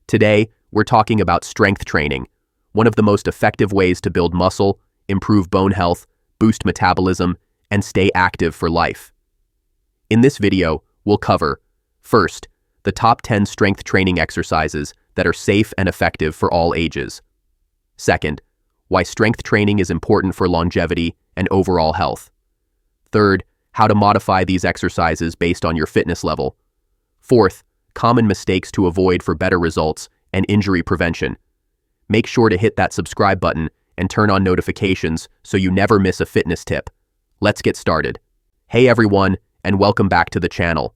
Today, we're talking about strength training, one of the most effective ways to build muscle, improve bone health, boost metabolism, and stay active for life. In this video, we'll cover, first, the top 10 strength training exercises that are safe and effective for all ages. Second, why strength training is important for longevity and overall health. Third, how to modify these exercises based on your fitness level. Fourth, common mistakes to avoid for better results and injury prevention. Make sure to hit that subscribe button and turn on notifications so you never miss a fitness tip. Let's get started. Hey everyone, and welcome back to the channel.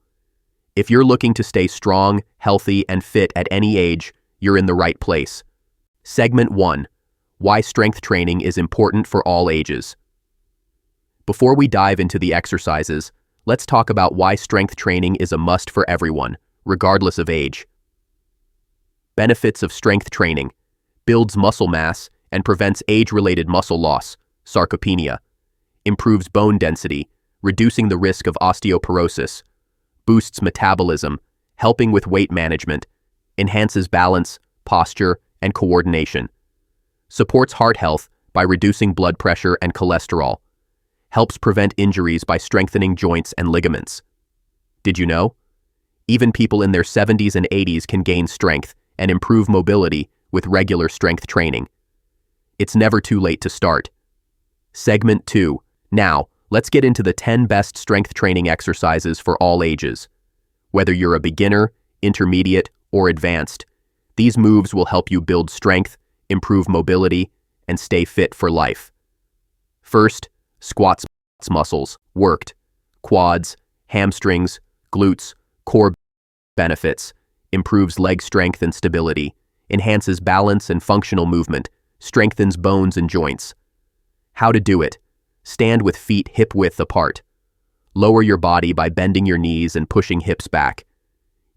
If you're looking to stay strong, healthy, and fit at any age, you're in the right place. Segment 1. Why strength training is important for all ages. Before we dive into the exercises, let's talk about why strength training is a must for everyone, regardless of age. Benefits of strength training: builds muscle mass and prevents age-related muscle loss, sarcopenia, improves bone density, reducing the risk of osteoporosis, boosts metabolism, helping with weight management, enhances balance, posture, and coordination, supports heart health by reducing blood pressure and cholesterol, helps prevent injuries by strengthening joints and ligaments. Did you know? Even people in their 70s and 80s can gain strength and improve mobility with regular strength training. It's never too late to start. Segment 2. Now, let's get into the 10 best strength training exercises for all ages. Whether you're a beginner, intermediate, or advanced, these moves will help you build strength, improve mobility, and stay fit for life. First, squats muscles, worked, quads, hamstrings, glutes, core. Benefits: improves leg strength and stability, enhances balance and functional movement, strengthens bones and joints. How to do it: stand with feet hip-width apart. Lower your body by bending your knees and pushing hips back.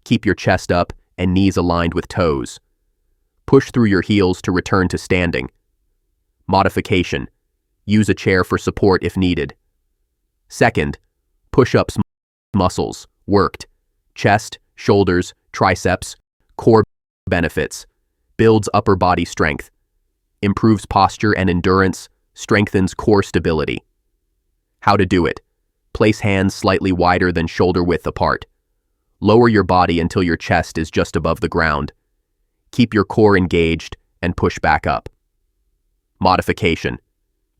Keep your chest up and knees aligned with toes. Push through your heels to return to standing. Modification: use a chair for support if needed. Second, push-ups muscles, worked, chest, shoulders, triceps, core. Benefits: builds upper body strength, improves posture and endurance, strengthens core stability. How to do it: place hands slightly wider than shoulder width apart. Lower your body until your chest is just above the ground. Keep your core engaged and push back up. Modification: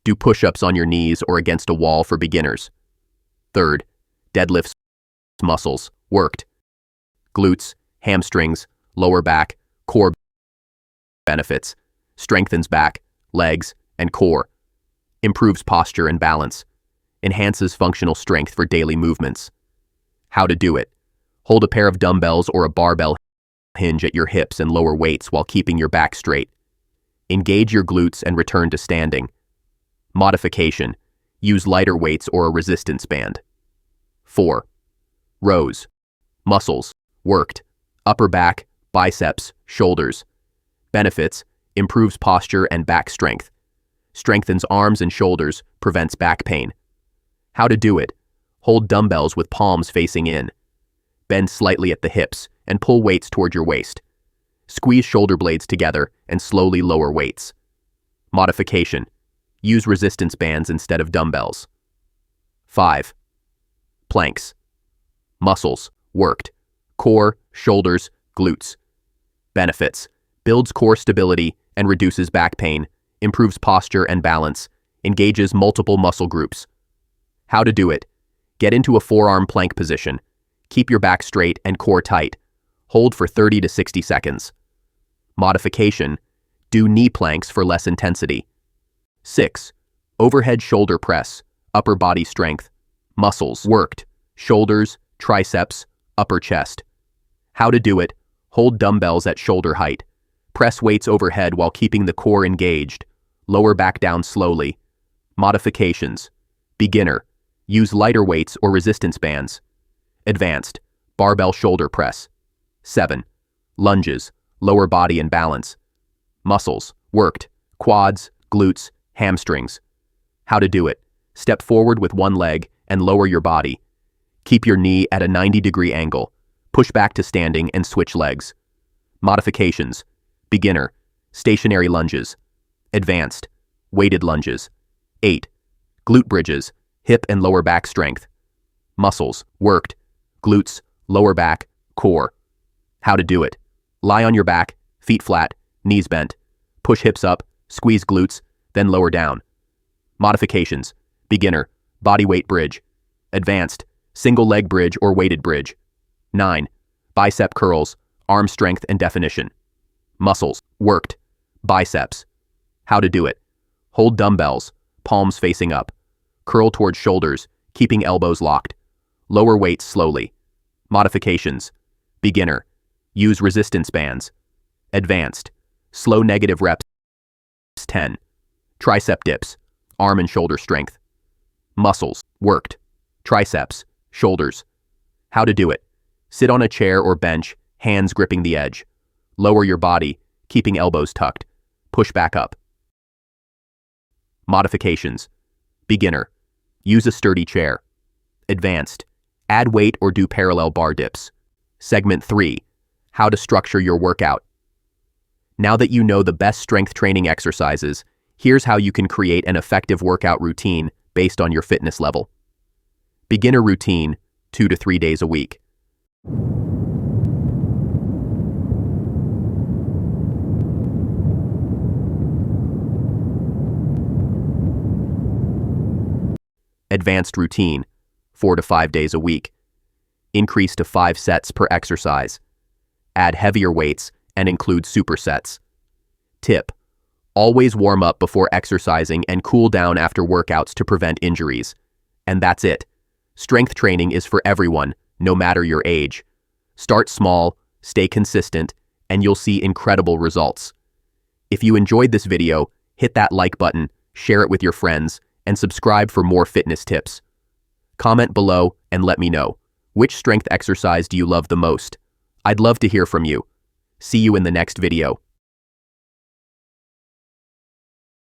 do push-ups on your knees or against a wall for beginners. Third, deadlifts muscles, worked, glutes, hamstrings, lower back, core. Benefits: strengthens back, legs, and core, improves posture and balance, enhances functional strength for daily movements. How to do it: hold a pair of dumbbells or a barbell hinge at your hips and lower weights while keeping your back straight. Engage your glutes and return to standing. Modification: use lighter weights or a resistance band. 4. Rows muscles, worked, upper back, biceps, shoulders. Benefits: improves posture and back strength, strengthens arms and shoulders, prevents back pain. How to do it: hold dumbbells with palms facing in. Bend slightly at the hips and pull weights toward your waist. Squeeze shoulder blades together and slowly lower weights. Modification: use resistance bands instead of dumbbells. 5. Planks muscles, worked, core, shoulders, glutes. Benefits: builds core stability and reduces back pain, improves posture and balance, engages multiple muscle groups. How to do it: get into a forearm plank position. Keep your back straight and core tight. Hold for 30 to 60 seconds. Modification: do knee planks for less intensity. 6. Overhead shoulder press, upper body strength, muscles, worked, shoulders, triceps, upper chest. How to do it: hold dumbbells at shoulder height. Press weights overhead while keeping the core engaged. Lower back down slowly. Modifications: beginner, use lighter weights or resistance bands. Advanced, barbell shoulder press. 7. Lunges, lower body and balance. Muscles, worked, quads, glutes, hamstrings. How to do it: step forward with one leg and lower your body. Keep your knee at a 90-degree angle. Push back to standing and switch legs. Modifications: beginner, stationary lunges; advanced, weighted lunges. 8. Glute bridges, hip and lower back strength. Muscles, worked, glutes, lower back, core. How to do it: lie on your back, feet flat, knees bent. Push hips up, squeeze glutes, then lower down. Modifications: beginner, bodyweight bridge; advanced, single leg bridge or weighted bridge. 9. Bicep curls, arm strength and definition. Muscles, worked, biceps. How to do it: hold dumbbells, palms facing up. Curl towards shoulders, keeping elbows locked. Lower weights slowly. Modifications: beginner, use resistance bands. Advanced, slow negative reps. 10. Tricep dips, arm and shoulder strength. Muscles, worked, triceps, shoulders. How to do it: sit on a chair or bench, hands gripping the edge. Lower your body, keeping elbows tucked. Push back up. Modifications: beginner, use a sturdy chair. Advanced, add weight or do parallel bar dips. Segment 3. How to structure your workout. Now that you know the best strength training exercises, here's how you can create an effective workout routine based on your fitness level. Beginner routine, 2 to 3 days a week. Advanced routine, 4 to 5 days a week. Increase to 5 sets per exercise. Add heavier weights and include supersets. Tip: always warm up before exercising and cool down after workouts to prevent injuries. And that's it. Strength training is for everyone, no matter your age. Start small, stay consistent, and you'll see incredible results. If you enjoyed this video, hit that like button, share it with your friends, and subscribe for more fitness tips. Comment below and let me know, which strength exercise do you love the most? I'd love to hear from you. See you in the next video.